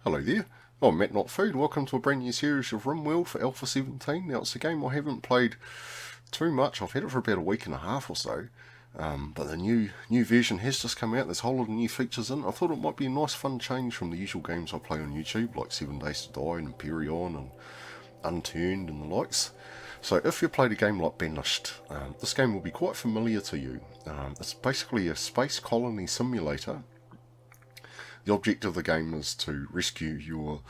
Hello there, I'm Matt Not Food. Welcome to a brand new series of Rimworld for Alpha 17. Now it's a game I haven't played too much. I've had it for about a week and a half or so. But the new version has just come out. There's a whole lot of new features in it. I thought it might be a nice fun change from the usual games I play on YouTube, like 7 Days to Die and Imperion and Unturned and the likes. So if you played a game like Banished, this game will be quite familiar to you. It's basically a space colony simulator. The object of the game is to rescue your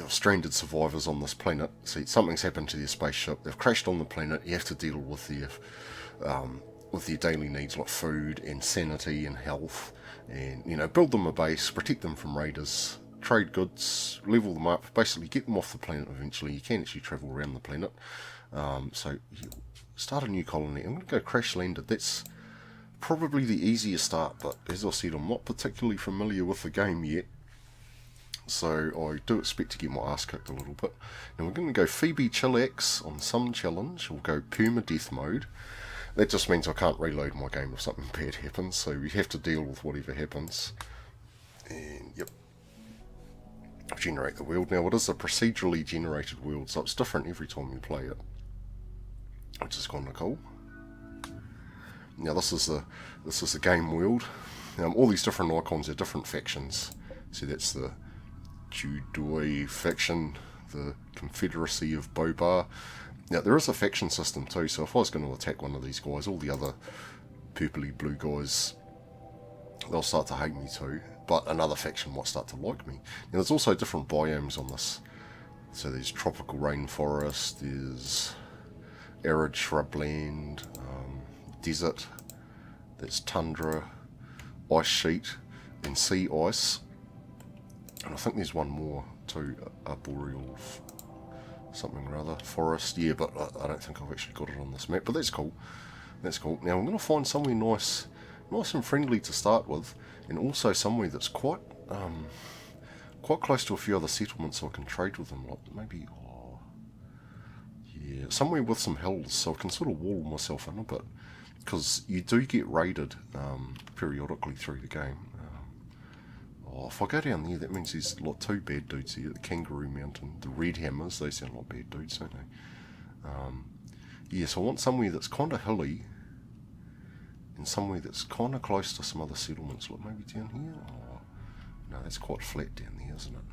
stranded survivors on this planet. See, something's happened to their spaceship. They've crashed on the planet. You have to deal with their daily needs like food and sanity and health, and build them a base, protect them from raiders, trade goods, level them up, basically get them off the planet eventually. You can actually travel around the planet. So you start a new colony. I'm going to go crash landed. That's probably the easiest start, but as I said, I'm not particularly familiar with the game yet, so I do expect to get my ass kicked a little bit. Now we're going to go cboPUaQwYsWgC on some challenge. We'll go permadeath mode. That just means I can't reload my game if something bad happens, so we have to deal with whatever happens. And yep, generate the world. Now it is a procedurally generated world, so it's different every time you play it, which is kind of cool. Now this is the game world. All these different icons are different factions. So that's the Judoi faction, the Confederacy of Bobar. Now there is a faction system too, so if I was going to attack one of these guys, all the other purpley blue guys, they'll start to hate me too, but another faction might start to like me. Now there's also different biomes on this. So there's tropical rainforest, there's arid shrubland, desert, there's tundra, ice sheet, and sea ice, and I think there's one more too, arboreal something or other, forest, yeah, but I don't think I've actually got it on this map, but that's cool. That's cool. Now I'm going to find somewhere nice and friendly to start with, and also somewhere that's quite close to a few other settlements so I can trade with them, like maybe, yeah, somewhere with some hills so I can sort of wall myself in a bit. Because you do get raided periodically through the game. If I go down there, that means there's like two bad dudes here. The Kangaroo Mountain, the Red Hammers, they sound like bad dudes, don't they? Yeah, so I want somewhere that's kind of hilly, and somewhere that's kind of close to some other settlements. Like maybe down here? Oh, no, that's quite flat down there, isn't it?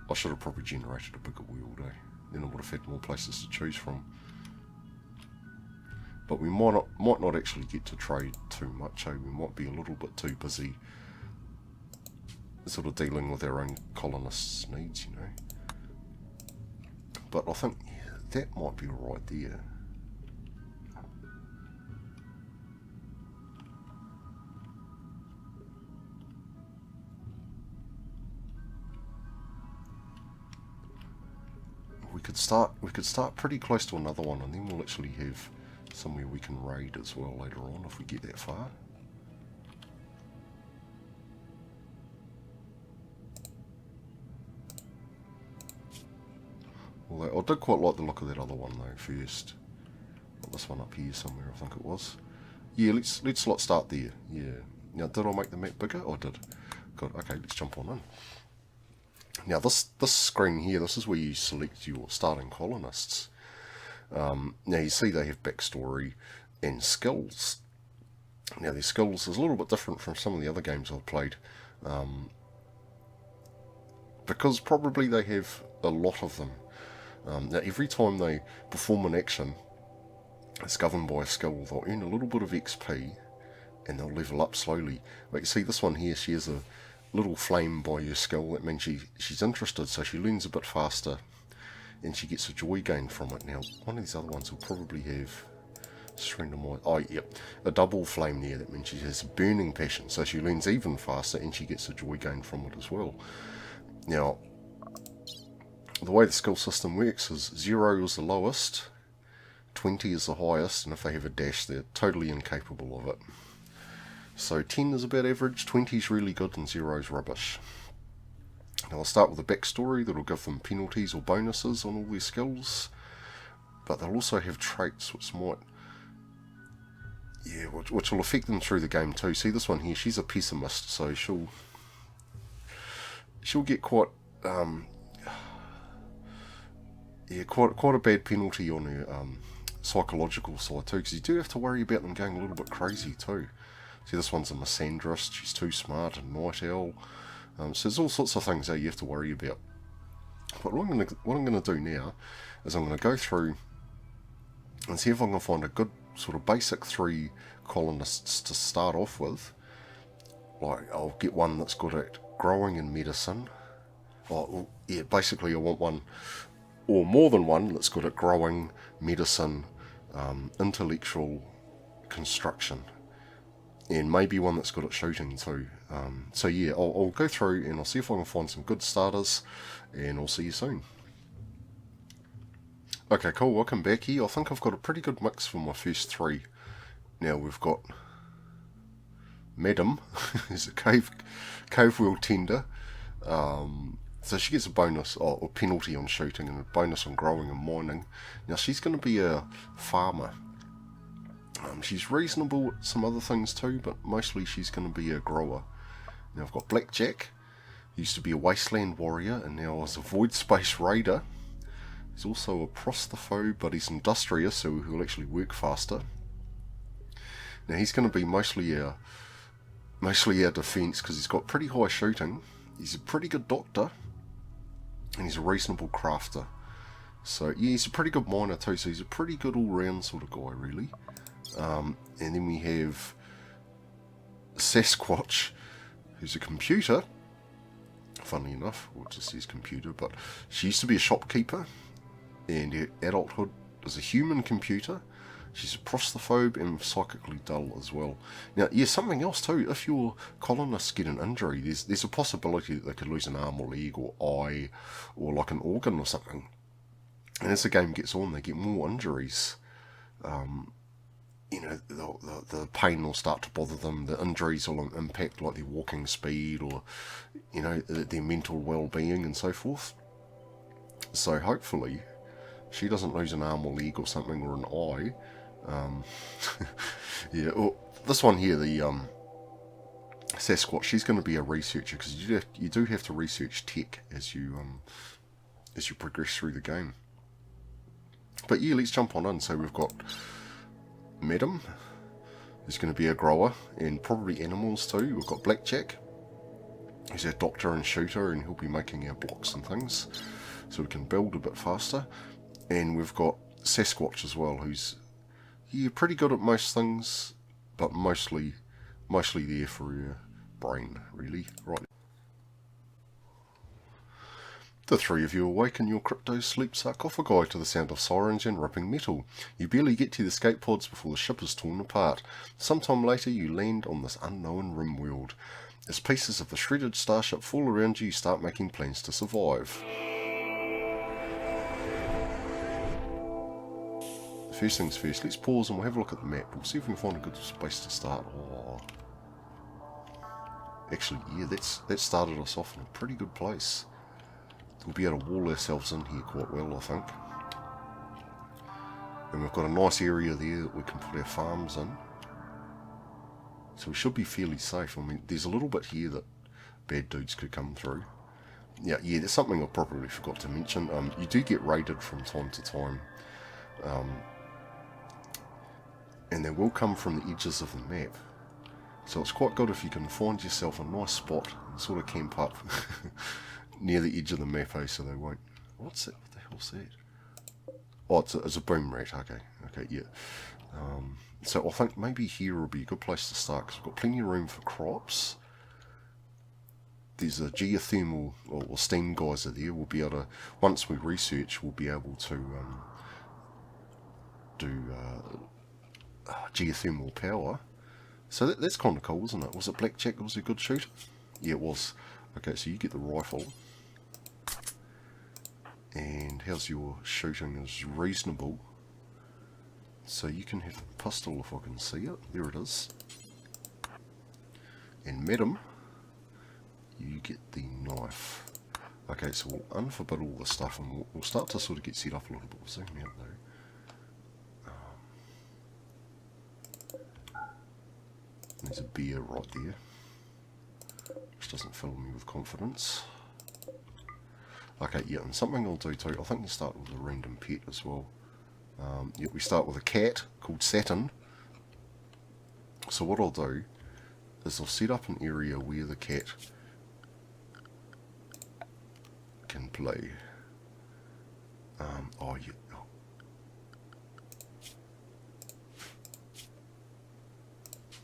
I should have probably generated a bigger world, eh? Then I would have had more places to choose from. But we might not actually get to trade too much, eh? We might be a little bit too busy sort of dealing with our own colonists' needs, But I think, yeah, that might be alright there. We could start pretty close to another one, and then we'll actually have somewhere we can raid as well later on if we get that far. Although I did quite like the look of that other one though first. Got this one up here somewhere, I think it was. Yeah, let's start there. Yeah. Now did I make the map bigger? I did. Good. Okay, let's jump on in. Now this screen here, this is where you select your starting colonists. Now you see they have backstory and skills. Now their skills is a little bit different from some of the other games I've played, because probably they have a lot of them. Now every time they perform an action, it's governed by a skill. They'll earn a little bit of XP and they'll level up slowly. But you see this one here, she has a little flame by her skill. That means she's interested, so she learns a bit faster and she gets a joy gain from it. Now one of these other ones will probably have a double flame there. That means she has a burning passion, so she learns even faster and she gets a joy gain from it as well. Now the way the skill system works is 0 is the lowest, 20 is the highest, and if they have a dash they're totally incapable of it. So 10 is about average, 20 is really good, and 0 is rubbish. Now I'll start with a backstory that'll give them penalties or bonuses on all their skills, but they'll also have traits which might yeah, which will affect them through the game too. See this one here, she's a pessimist, so she'll get quite quite a bad penalty on her psychological side too, because you do have to worry about them going a little bit crazy too. See, this one's a misandrist, she's too smart, a night owl. So there's all sorts of things that you have to worry about. But what I'm going to do now is I'm going to go through and see if I can find a good sort of basic 3 colonists to start off with. Like, I'll get one that's good at growing in medicine. Oh, yeah, basically I want one, or more than one, that's good at growing, medicine, intellectual, construction. And maybe one that's good at shooting too. So yeah, I'll go through and I'll see if I can find some good starters, and I'll see you soon. Okay, cool, welcome back here. I think I've got a pretty good mix for my first 3. Now we've got Madam, who's a cave wheel tender. So she gets a bonus, or penalty on shooting, and a bonus on growing and mining. Now she's going to be a farmer. She's reasonable at some other things too, but mostly she's going to be a grower. Now I've got Blackjack, who used to be a wasteland warrior and now is a void space raider. He's also a prostaphobe, but he's industrious, so he'll actually work faster. Now he's going to be mostly our defense, because he's got pretty high shooting. He's a pretty good doctor, and he's a reasonable crafter. So yeah, he's a pretty good miner too, so he's a pretty good all-round sort of guy, really. And then we have Sasquatch, who's a computer, funnily enough, or it just says computer, but she used to be a shopkeeper, and her adulthood is a human computer. She's a prostaphobe and psychically dull as well. Now, yeah, something else too, if your colonists get an injury, there's a possibility that they could lose an arm or leg or eye, or like an organ or something. And as the game gets on, they get more injuries. You know, the pain will start to bother them, the injuries will impact like their walking speed, or, you know, their mental well-being and so forth. So hopefully she doesn't lose an arm or leg or something, or an eye. Yeah, well, this one here, the Sasquatch, she's going to be a researcher, because you do have to research tech as you progress through the game. But yeah, let's jump on in. So we've got Madam, who's going to be a grower, and probably animals too. We've got Blackjack, who's our doctor and shooter, and he'll be making our blocks and things, so we can build a bit faster. And we've got Sasquatch as well, who's pretty good at most things, but mostly there for your brain, really. Right. The 3 of you awake in your crypto-sleep sarcophagi to the sound of sirens and ripping metal. You barely get to the escape pods before the ship is torn apart. Sometime later you land on this unknown Rimworld. As pieces of the shredded starship fall around you, you start making plans to survive. First things first, let's pause and we'll have a look at the map. We'll see if we can find a good space to start. Oh. Actually, yeah, that started us off in a pretty good place. We'll be able to wall ourselves in here quite well, I think. And we've got a nice area there that we can put our farms in. So we should be fairly safe. I mean, there's a little bit here that bad dudes could come through. Yeah, there's something I probably forgot to mention. You do get raided from time to time. And they will come from the edges of the map. So it's quite good if you can find yourself a nice spot and sort of camp up near the edge of the map, so they won't... What's that? What the hell's that? Oh, it's a boom rat. Okay, yeah. So I think maybe here will be a good place to start, because we've got plenty of room for crops. There's a geothermal, or steam geyser there. We'll be able to, once we research, we'll be able to do geothermal power. So that's kind of cool, isn't it? Was it Blackjack that was a good shooter? Yeah, it was. Okay, so you get the rifle. And how's your shooting? Is reasonable. So you can have a pistol if I can see it. There it is. And Madam, you get the knife. Okay, so we'll unforbid all the stuff and we'll start to sort of get set up a little bit. We'll zoom out though. There's a bear right there, which doesn't fill me with confidence. Okay, yeah, and something I'll do too, I think we start with a random pet as well. Yeah, we start with a cat called Saturn. So what I'll do is I'll set up an area where the cat can play. Oh, yeah. Oh.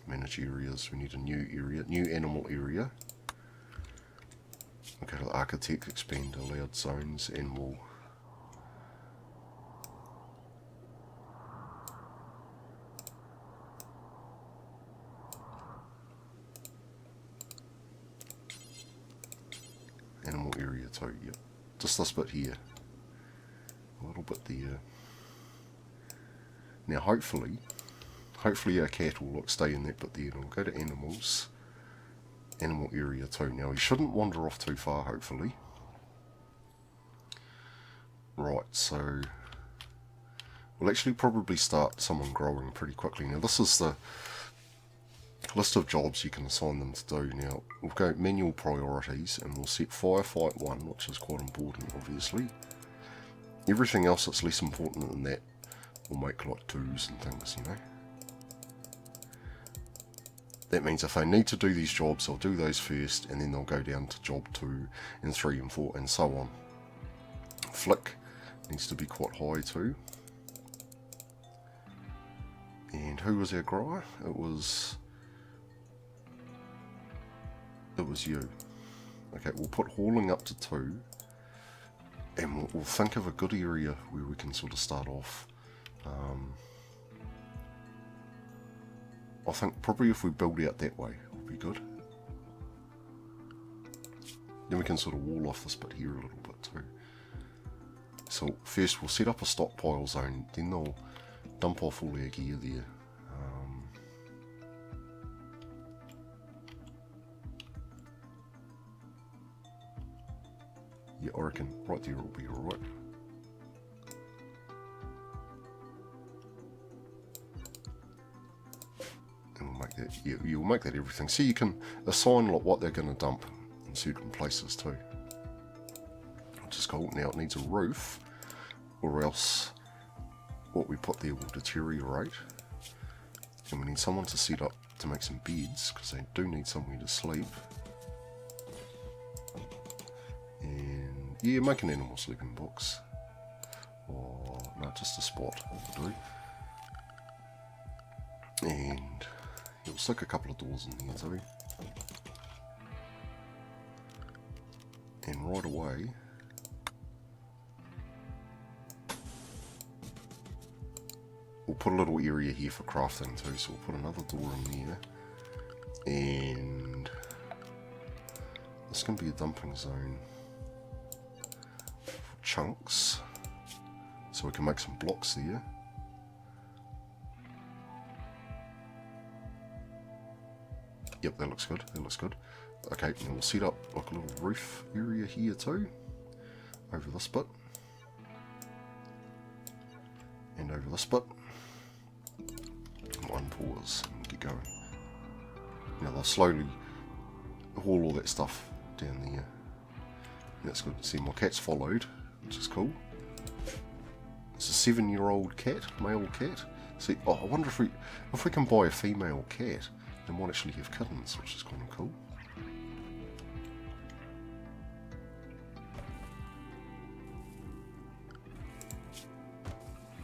Manage areas, we need a new area, new animal area. We'll go to the architect, expand allowed zones, and we'll animal area too, yep. Just this bit here. A little bit there. Now hopefully our cat will stay in that bit there, and we'll go to animals. Animal area too. Now he shouldn't wander off too far, hopefully. Right, so we'll actually probably start someone growing pretty quickly. Now this is the list of jobs you can assign them to do. Now we'll go manual priorities and we'll set firefight 1, which is quite important obviously. Everything else that's less important than that we'll make like 2s and things, you know. That means if they need to do these jobs, they'll do those first, and then they'll go down to job 2 and 3 and 4 and so on. Flick needs to be quite high too. And who was our grower? It was you. Okay, we'll put hauling up to 2, and we'll think of a good area where we can sort of start off. I think probably if we build out that way, it'll be good. Then we can sort of wall off this bit here a little bit too. So first we'll set up a stockpile zone, then they'll dump off all their gear there. Yeah, I reckon right there will be alright. And we'll make that, yeah, you'll make that everything. So you can assign like what they're going to dump in certain places too. Which is cool. Now it needs a roof, or else what we put there will deteriorate. And we need someone to set up to make some beds, because they do need somewhere to sleep. And yeah, make an animal sleeping box. Or no, just a spot will do. And you'll stick a couple of doors in here too. And right away, we'll put a little area here for crafting too, so we'll put another door in there. And this can be a dumping zone for chunks, so we can make some blocks there. Yep, that looks good, that looks good. Okay, and we'll set up like a little roof area here too, over this bit, and over this bit. One pause and get going. Now they'll slowly haul all that stuff down there. That's good to see. My cat's followed, which is cool. It's a 7-year-old cat, male cat. See, oh, I wonder if we can buy a female cat, they might actually have kittens, which is kind of cool.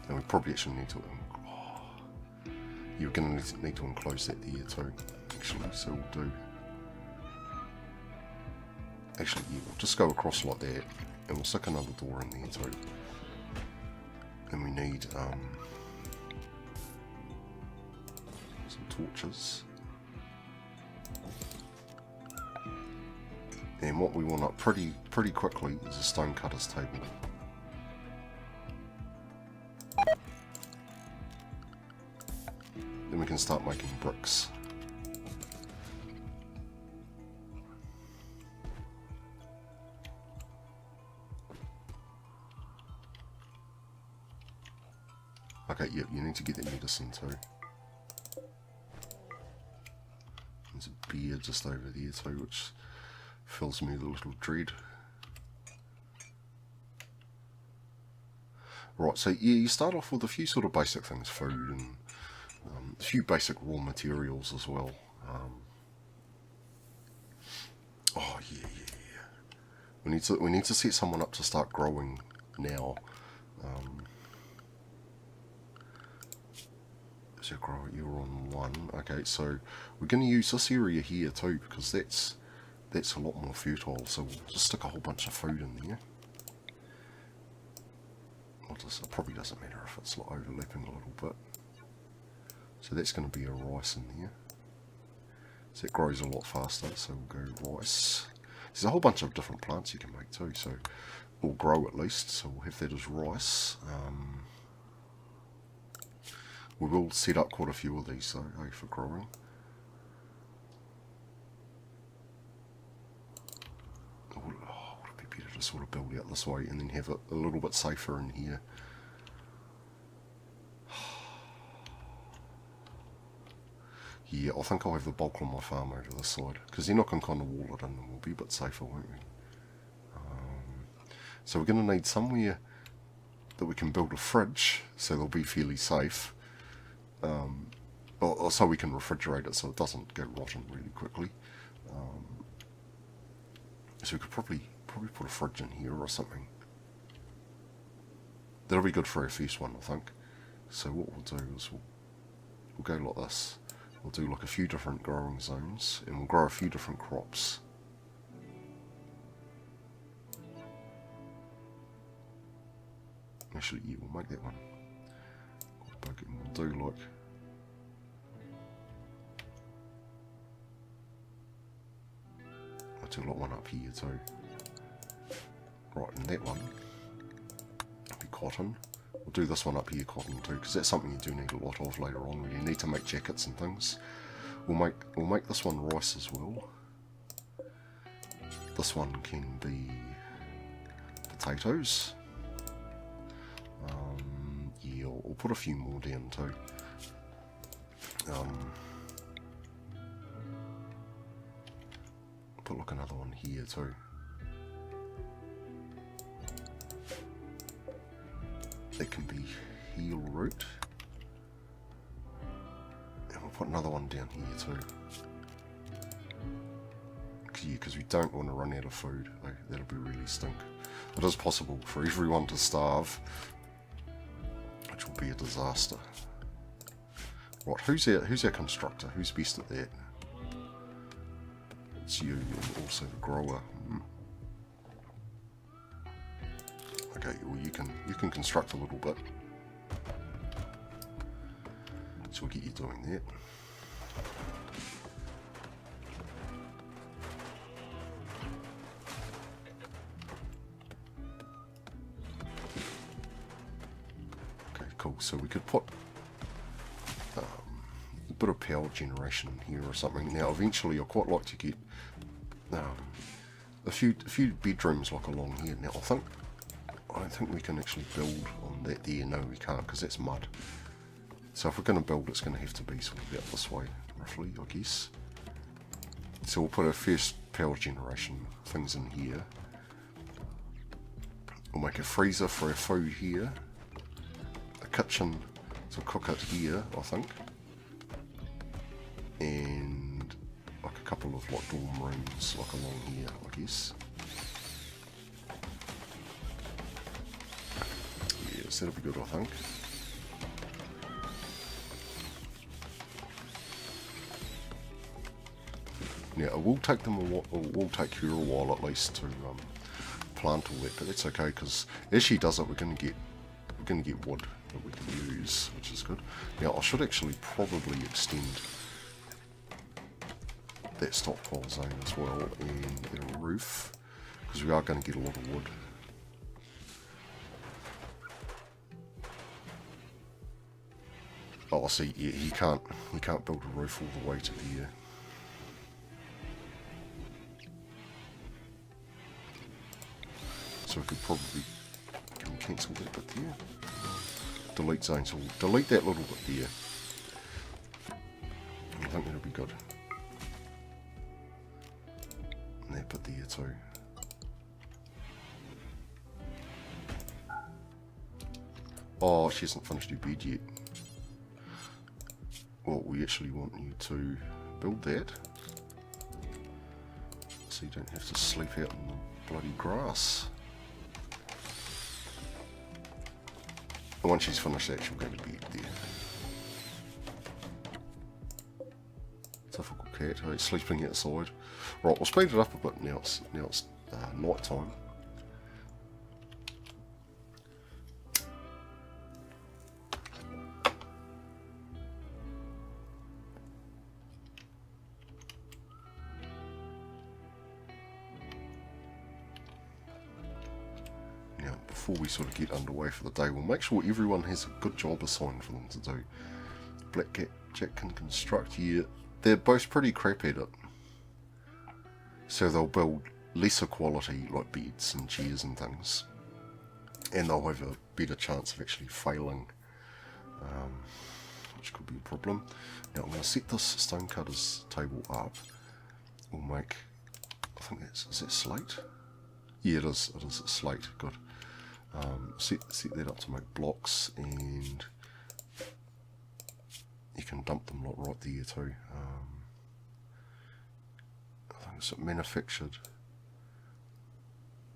And we probably actually need to. You're going to need to enclose that there too, actually, so we'll do. Actually, yeah, we'll just go across like that, and we'll stick another door in there too. And we need some torches. And what we want up pretty quickly is a stone cutter's table. Then we can start making bricks. Okay, yep, you need to get that medicine too. beer just over there too, which fills me with a little dread. Right, so yeah, you start off with a few sort of basic things, food and a few basic raw materials as well. Oh yeah. We need to set someone up to start growing now. So grow, you're on 1. Okay, so we're going to use this area here too because that's a lot more fertile. So we'll just stick a whole bunch of food in there. It probably doesn't matter if it's like overlapping a little bit. So that's going to be a rice in there. So it grows a lot faster. So we'll go rice. There's a whole bunch of different plants you can make too. So we'll grow at least. So we'll have that as rice. We will set up quite a few of these though, for growing. Oh, would it be better to sort of build out this way and then have it a little bit safer in here. Yeah, I think I'll have the bulk of my farm over this side, because then I can kind of wall it in and we'll be a bit safer, won't we? So we're going to need somewhere that we can build a fridge, so they'll be fairly safe. Or so we can refrigerate it so it doesn't go rotten really quickly. So we could probably put a fridge in here or something. That'll be good for our first one, I think. So what we'll do is we'll go like this. We'll do like a few different growing zones, and we'll grow a few different crops. Actually, yeah, we'll make that one. We'll do like... I'll do like one up here too. Right, and that one will be cotton. We'll do this one up here, cotton too, because that's something you do need a lot of later on when you need to make jackets and things. We'll make this one rice as well. This one can be potatoes. Yeah, we'll put a few more down too. Put like another one here too. That can be heel root. And we'll put another one down here too. Because we don't want to run out of food. That'll be really stink. It is possible for everyone to starve, which will be a disaster. Right, who's our constructor? Who's best at that? It's you, and also the grower. Okay, well you can construct a little bit. So we'll get you doing that. Okay, cool. So we could put a bit of power generation in here or something. Now eventually I'd quite like to get a few bedrooms like along here. Now I don't think we can actually build on that there. No, we can't, because that's mud. So if we're going to build, it's going to have to be sort of out this way, roughly, I guess. So we'll put our first power generation things in here. We'll make a freezer for our food here. A kitchen to cook it here, I think. And like a couple of like dorm rooms like along here, I guess. Yes, that'll be good, I think. Now it will take them it will take her a while at least to plant all that, but that's okay, because as she does it, we're going to get wood that we can use, which is good. Now I should actually probably extend that stockpile zone as well, and a roof, because we are going to get a lot of wood. Oh, see, yeah, he can't build a roof all the way to the so we could probably can we cancel that bit there. Delete zone, so we'll delete that little bit there. I think that'll be good. it there too. Oh, she hasn't finished her bed yet. Well, we actually want you to build that, so you don't have to sleep out in the bloody grass. And once she's finished that, she'll go to bed there. Difficult cat, hey, sleeping outside. Right, we'll speed it up a bit now. It's night time. Now, before we sort of get underway for the day, we'll make sure everyone has a good job assigned for them to do. Blackjack can construct here. They're both pretty crap at it. So they'll build lesser quality, like beds and chairs and things. And they'll have a better chance of actually failing, which could be a problem. Now I'm going to set this stonecutter's table up. We'll make, I think that's, is that slate? Yeah, it is slate, good. Set that up to make blocks, and you can dump them like right there too. I think it's manufactured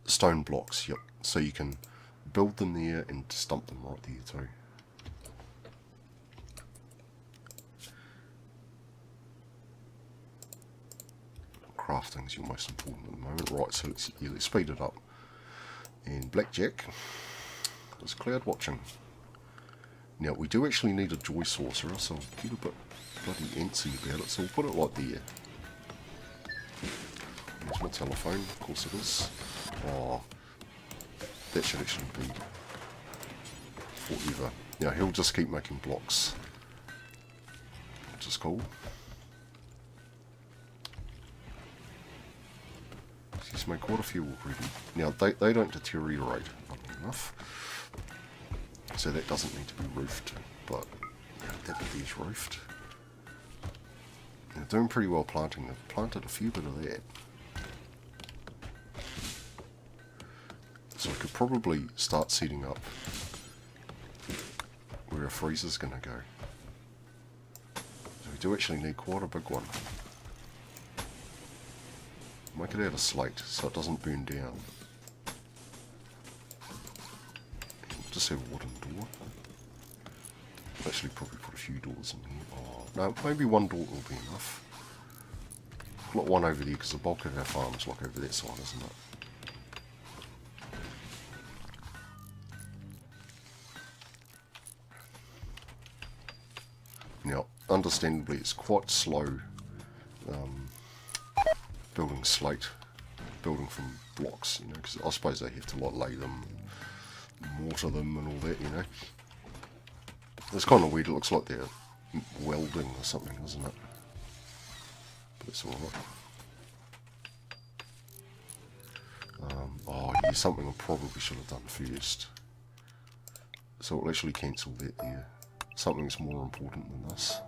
stone blocks, yep. So you can build them there and just dump them right there too. Crafting's your most important at the moment. Right, so let's speed it up. And Blackjack is cloud watching. Now we do actually need a joy sorcerer, so I'll get a bit bloody antsy about it, so we'll put it like there. There's my telephone, of course it is. Oh, that should actually be forever. Now he'll just keep making blocks, which is cool. He's made quite a few already. Now they don't deteriorate, oddly enough, so that doesn't need to be roofed, but that bit is roofed. They're doing pretty well planting. They've planted a few bit of that. So I could probably start setting up where a freezer's going to go. So we do actually need quite a big one. Make it out of slate so it doesn't burn down. Just have a wooden door. I'll actually probably put a few doors in here. Oh, no, maybe one door will be enough. Not one over there because the bulk of our farm's like over that side, isn't it? Now, understandably, it's quite slow building slate, building from blocks, you know, because I suppose they have to like lay them, and mortar them and all that, you know. It's kind of weird, it looks like they're welding or something, isn't it? But it's alright. Oh yeah, something I probably should have done first. So we'll actually cancel that there. Something's more important than this.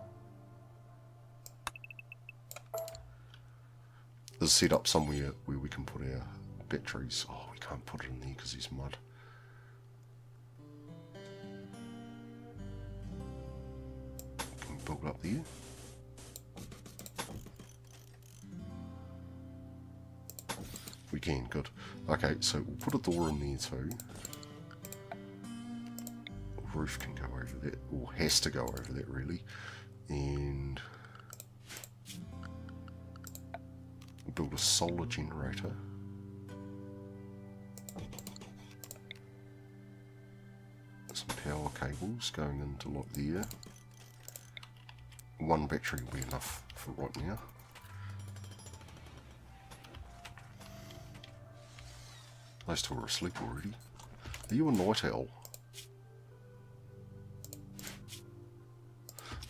There's set up somewhere where we can put our batteries. Oh, we can't put it in there because there's mud. Can we build up there? We can, good. Okay, so we'll put a door in there too. Roof can go over that, or has to go over that really, and build a solar generator. Some power cables going into like there. One battery will be enough for right now. Those two are asleep already. Are you a night owl?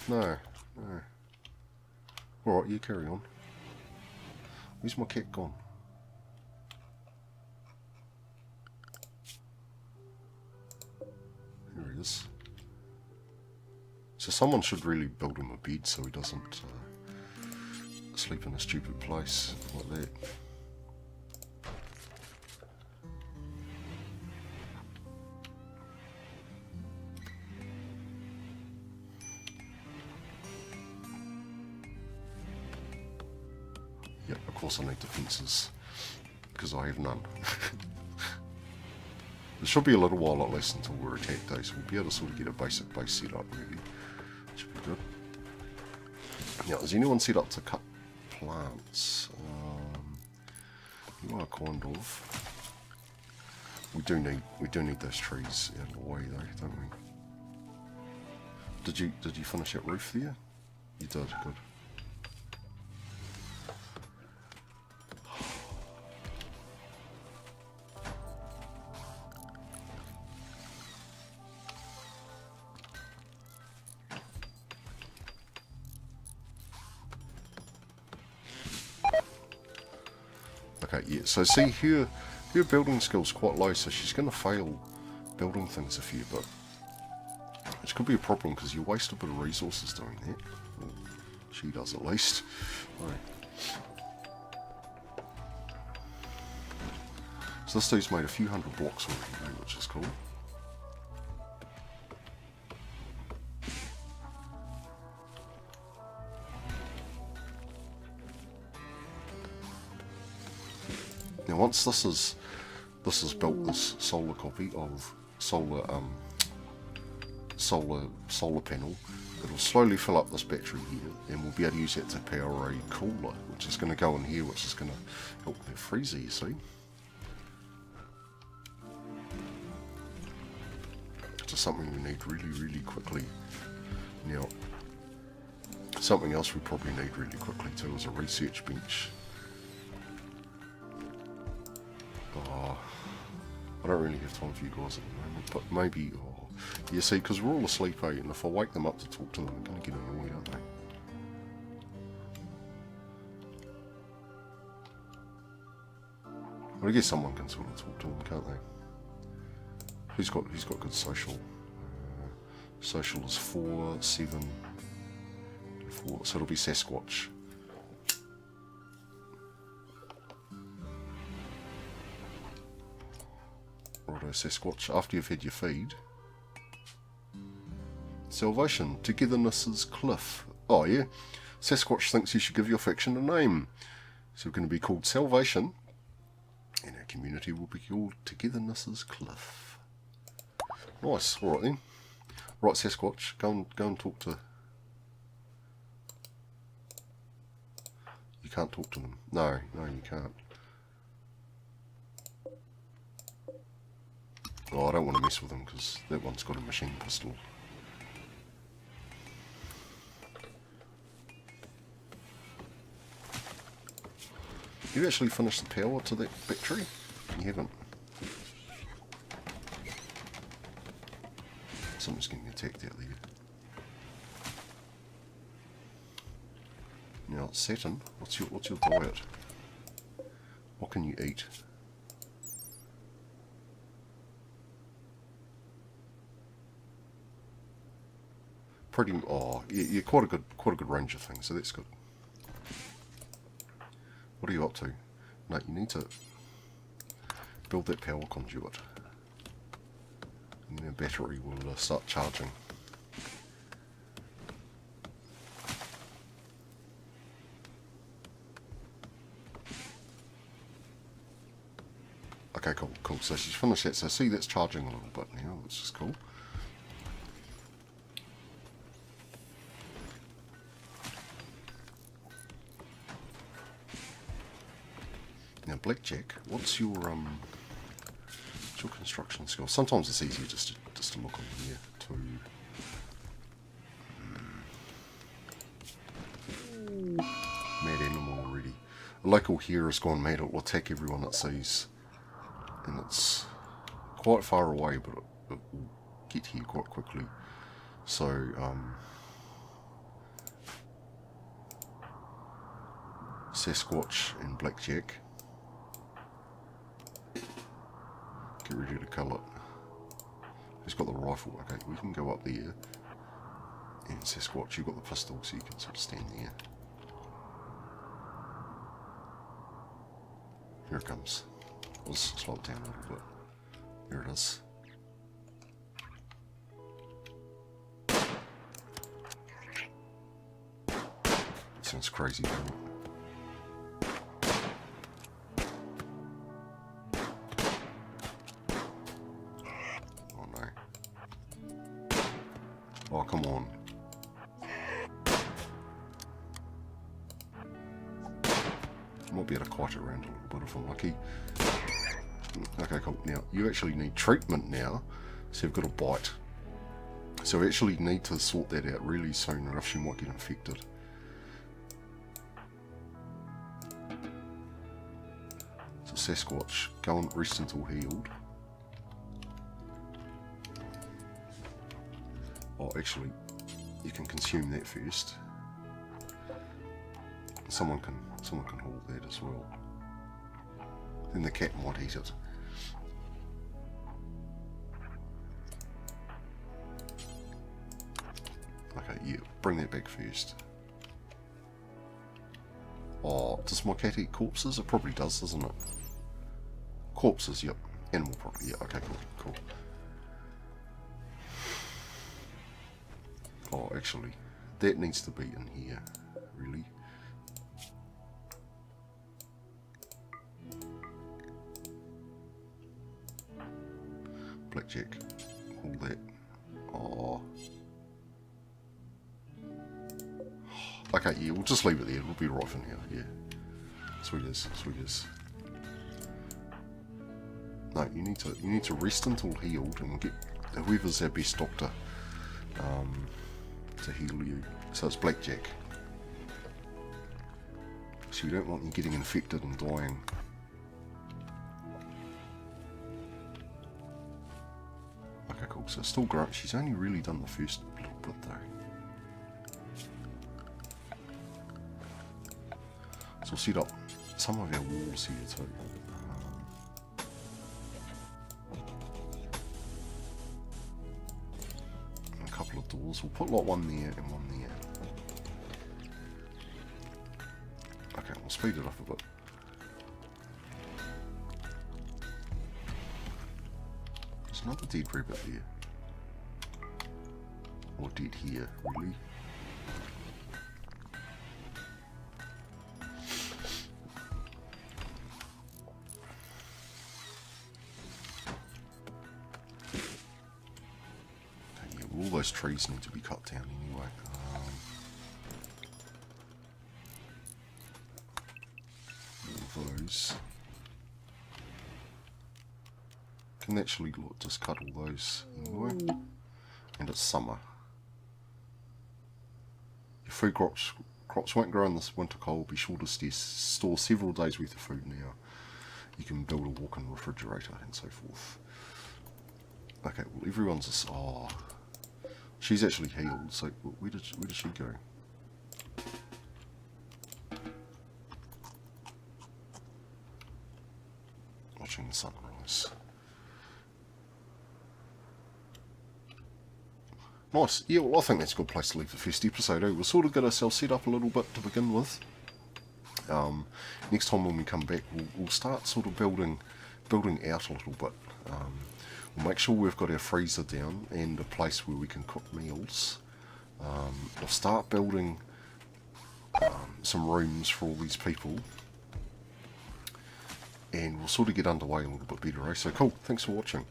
No, no. Alright, you carry on. Where's my cat gone? There he is. So someone should really build him a bed so he doesn't sleep in a stupid place like that. Yep, of course I need defences, because I have none. It should be a little while at least until we're attacked though, so we'll be able to sort of get a basic base set up really. Should be good. Now, is anyone set up to cut plants? You are kind of. We do need those trees out of the way though, don't we? Did you finish that roof there? You did, good. Okay, yeah, so see her building skill's quite low, so she's going to fail building things a fair bit. Which could be a problem, because you waste a bit of resources doing that. Well, she does at least. Right. So this dude's made a few hundred blocks already, which is cool. Now once this is built, this solar copy of solar panel, it'll slowly fill up this battery here, and we'll be able to use that to power a cooler, which is going to go in here, which is going to help the freezer, you see. Which is something we need really quickly. Now, something else we probably need really quickly too is a research bench. I don't really have time for you guys at the moment, but maybe, you see, because we're all asleep, eh, and if I wake them up to talk to them, I'm going to get annoyed, aren't they? Well, I guess someone can sort of talk to them, can't they? Who's got good social? Social is 4, 7, 4, so it'll be Sasquatch. Righto, Sasquatch, after you've had your feed. Salvation, togetherness is cliff. Oh yeah, Sasquatch thinks you should give your faction a name. So we're going to be called Salvation, and our community will be called Togetherness is cliff. Nice, alright then. Right, Sasquatch, go and talk to... You can't talk to them. No, you can't. Oh, I don't want to mess with them because that one's got a machine pistol. You actually finished the power to that battery? You haven't. Someone's getting attacked out there. Now, Saturn, what's your diet? What can you eat? Pretty, yeah, quite a good range of things, so that's good. What are you up to? No, you need to build that power conduit, and then the battery will start charging. Okay, cool. So she's finished that. So see, that's charging a little bit now, which is cool. Now, Blackjack, what's your construction skill? Sometimes it's easier just to look on here too. Mad animal already. A local here has gone mad. It will attack everyone it sees, and it's quite far away, but it will get here quite quickly. So Sasquatch and Blackjack. Get ready to cull it. Who's got the rifle? Okay, we can go up there. And Sasquatch, you've got the pistol, so you can sort of stand there. Here it comes. Let's slow it down a little bit. Here it is. Sounds crazy, doesn't it? come on. Might be able to quite it around a little bit if I'm lucky. Okay, cool. Now, you actually need treatment now, so you've got a bite. So we actually need to sort that out really soon, or else you might get infected. So Sasquatch, go and rest until healed. Oh, actually, you can consume that first. Someone can haul that as well. Then the cat might eat it. Okay, yeah, bring that back first. Oh, does my cat eat corpses? It probably does, doesn't it? Corpses, yep. Animal property, yeah, okay, cool. Oh, actually, that needs to be in here, really. Blackjack, all that. Oh. Okay, yeah, we'll just leave it there. It'll be right for now, yeah. Sweet as. No, you need to rest until healed, and we'll get whoever's our best doctor to heal you. So it's Blackjack. So you don't want you getting infected and dying. Okay, cool. So it's still growing. She's only really done the first little bit though. So we'll set up some of our walls here too. A couple of doors. We'll put like one there and one there. Okay, we'll speed it up a bit. There's another dead rabbit there. Or dead here, really. All those trees need to be cut down anyway. All those. Can actually just cut all those anyway. And it's summer. Your food crops won't grow in this winter cold. Be sure to store several days worth of food now. You can build a walk-in refrigerator and so forth. Okay, well everyone's oh. She's actually healed, so where did she go? Watching the sunrise. Nice. Yeah, well I think that's a good place to leave the first episode. We'll sort of get ourselves set up a little bit to begin with. Next time when we come back, we'll start sort of building out a little bit. We'll make sure we've got our freezer down and a place where we can cook meals. We'll start building some rooms for all these people. And we'll sort of get underway a little bit better, eh? So cool, thanks for watching.